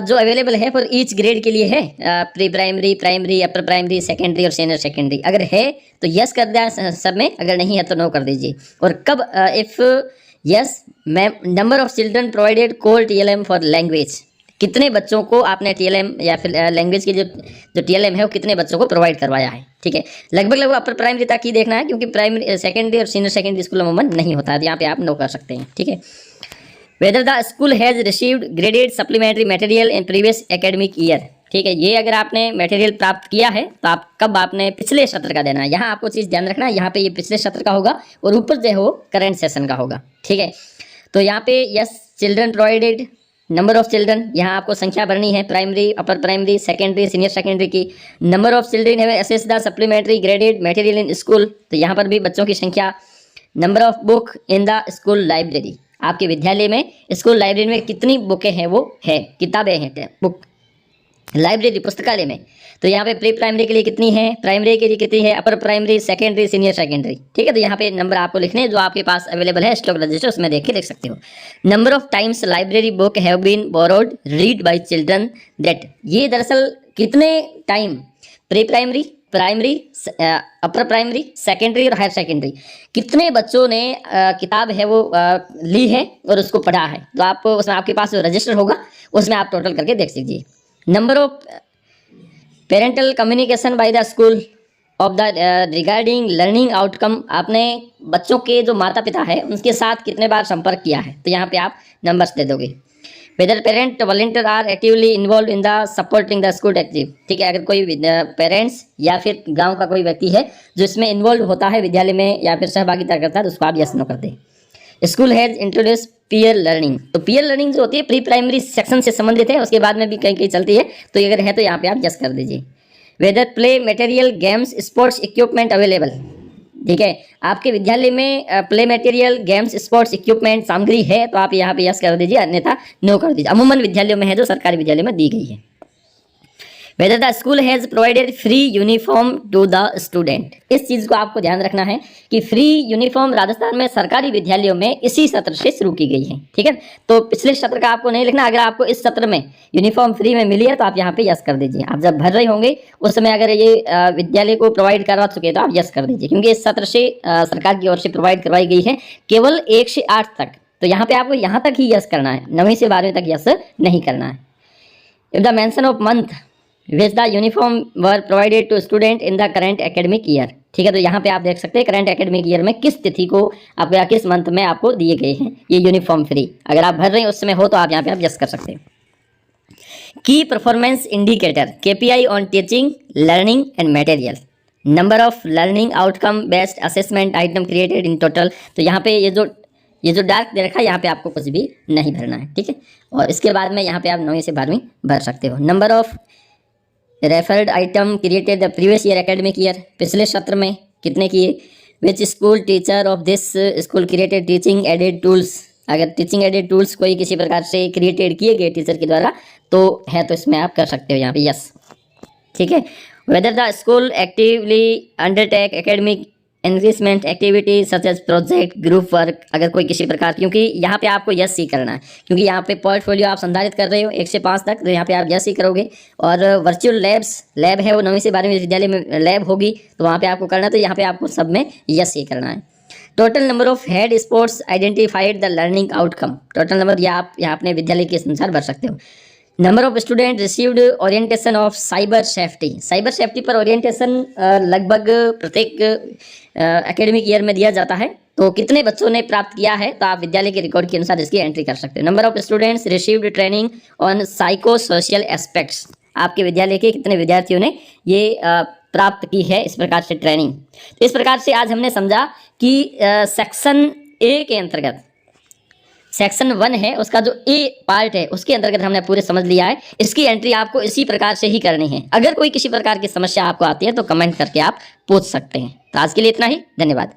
[SPEAKER 2] जो अवेलेबल है फॉर ईच ग्रेड के लिए है, pre primary, primary, upper primary, secondary और सीनियर सेकेंडरी, अगर है तो यस कर दिया सब में, अगर नहीं है तो नो कर दीजिए। और कब, if yes ma'am, number of children provided core TLM for language, कितने बच्चों को आपने TLM या फिर लैंग्वेज की जो TLM है वो कितने बच्चों को प्रोवाइड करवाया है, ठीक है। लगभग अपर प्राइमरी तक ही देखना है, क्योंकि प्राइमरी, सेकेंडरी और सीनियर सेकेंडरी स्कूल में अमूमन नहीं होता है, तो यहाँ पे आप नो कर सकते हैं, ठीक है। Whether the school has received graded supplementary material in previous academic year, ठीक है, ये अगर आपने मटेरियल प्राप्त किया है तो आप कब आपने पिछले सत्र का देना है, यहाँ आपको चीज़ ध्यान रखना है, यहाँ पे ये पिछले सत्र का होगा और ऊपर जो है वो करेंट सेशन का होगा, ठीक है। तो यहाँ पे yes children provided, number of children, यहाँ आपको संख्या भरनी है, primary, upper primary, secondary, senior secondary की। नंबर ऑफ चिल्ड्रन है assess the supplementary graded material in school, तो यहाँ पर भी बच्चों की संख्या। Number of book in the school library, आपके विद्यालय में स्कूल लाइब्रेरी में कितनी बुकें हैं, वो है, किताबें हैं, बुक लाइब्रेरी पुस्तकालय में, तो यहाँ पे प्री प्राइमरी के लिए कितनी है, प्राइमरी के लिए कितनी है, अपर प्राइमरी, सेकेंडरी, सीनियर सेकेंडरी, ठीक है। तो यहाँ पे नंबर आपको लिखने हैं जो आपके पास अवेलेबल है, स्टॉक रजिस्टर उसमें देख के लिख सकते हो। Number of times library book have been borrowed read by children that, ये दरअसल कितने time pre primary, primary, upper primary, secondary और हायर सेकेंडरी कितने बच्चों ने किताब है वो ली है और उसको पढ़ा है, तो आप उसमें आपके पास जो रजिस्टर होगा उसमें आप टोटल करके देख लीजिए। Number of parental communication by the school of the regarding learning outcome, आपने बच्चों के जो माता पिता है उनके साथ कितने बार संपर्क किया है, तो यहाँ पे आप नंबर्स दे दोगे। Whether parent volunteer are actively involve in the supporting the school active, ठीक है, अगर कोई पेरेंट्स या फिर गांव का कोई व्यक्ति है जो इसमें इन्वॉल्व होता है विद्यालय में या फिर सहभागिता करता है, तो उसको आप यस नो करते हैं। School has introduce peer learning, तो पीयर लर्निंग जो होती है प्री प्राइमरी सेक्शन से संबंधित है, उसके बाद में भी कहीं कहीं चलती है, तो अगर है तो यहाँ पे आप यस कर दीजिए। Whether play material games sports equipment available, ठीक है, आपके विद्यालय में play material games sports equipment सामग्री है तो आप यहाँ पे यस कर दीजिए, अन्यथा नो कर दीजिए। अमूमन विद्यालयों में है जो सरकारी विद्यालय में दी गई है। Whether the school has provided free uniform to the student, इस चीज़ को आपको ध्यान रखना है कि फ्री यूनिफॉर्म राजस्थान में सरकारी विद्यालयों में इसी सत्र से शुरू की गई है, ठीक है, तो पिछले सत्र का आपको नहीं लिखना। अगर आपको इस सत्र में यूनिफॉर्म फ्री में मिली है तो आप यहाँ पे यस कर दीजिए। आप जब भर रहे होंगे उस समय अगर ये विद्यालय को प्रोवाइड करवा चुके तो आप यस कर दीजिए, क्योंकि इस सत्र से सरकार की ओर से प्रोवाइड करवाई गई है केवल 1 से 8 तक, तो यहाँ पे आपको यहाँ तक ही यस करना है, 9वीं से 12वीं तक यस नहीं करना है। If the mention of month which the uniform were provided to student in the current academic year, ठीक है, तो यहाँ पे आप देख सकते हैं करेंट एकेडमिक ईयर में किस तिथि को आपको या किस मंथ में आपको दिए गए हैं ये यूनिफॉर्म फ्री। अगर आप भर रहे हैं उस समय हो तो आप यहाँ पे आप यस कर सकते हैं। की performance indicator KPI on teaching learning and material, number of learning outcome based assessment item created in total, तो यहाँ पे ये जो डार्क दे रखा है यहाँ पे आपको कुछ भी नहीं भरना है, ठीक है, और इसके बाद में यहाँ पे आप 9वीं से 12वीं भर सकते हो। Number of referred item created the previous year academic year, पिछले सत्र में कितने किए। Which school teacher of this school created teaching aided tools, अगर टीचिंग एडेड टूल्स कोई किसी प्रकार से क्रिएटेड किए गए टीचर के द्वारा तो है, तो इसमें आप कर सकते हो यहाँ पे यस, ठीक है। Whether the school actively undertake academic enrichment activity such as project group work, अगर कोई किसी प्रकार, क्योंकि यहाँ पे आपको यस ही करना है, क्योंकि यहाँ पे पोर्टफोलियो आप संधारित कर रहे हो 1 से 5 तक, तो यहाँ पे आप यस ही करोगे। और वर्चुअल लैब है वो 9वीं से 12वीं विद्यालय में लैब होगी तो वहाँ पे आपको करना है, तो यहाँ पे आपको सब में यस ही करना है। Total number of head sports identified the learning outcome, total number या आप यहाँ अपने विद्यालय के अनुसार भर सकते हो। Number of student received orientation of cyber safety पर ओरिएंटेशन लगभग प्रत्येक एकेडमिक ईयर में दिया जाता है, तो कितने बच्चों ने प्राप्त किया है तो आप विद्यालय के रिकॉर्ड के अनुसार इसकी एंट्री कर सकते हो। Number of students received training on psycho social aspects, आपके विद्यालय के कितने विद्यार्थियों ने ये प्राप्त की है इस प्रकार से ट्रेनिंग। तो इस प्रकार से आज हमने समझा कि सेक्शन ए के अंतर्गत सेक्शन 1 है उसका जो ए पार्ट है उसके अंतर्गत हमने पूरे समझ लिया है, इसकी एंट्री आपको इसी प्रकार से ही करनी है। अगर कोई किसी प्रकार की समस्या आपको आती है तो कमेंट करके आप पूछ सकते हैं। तो आज के लिए इतना ही, धन्यवाद।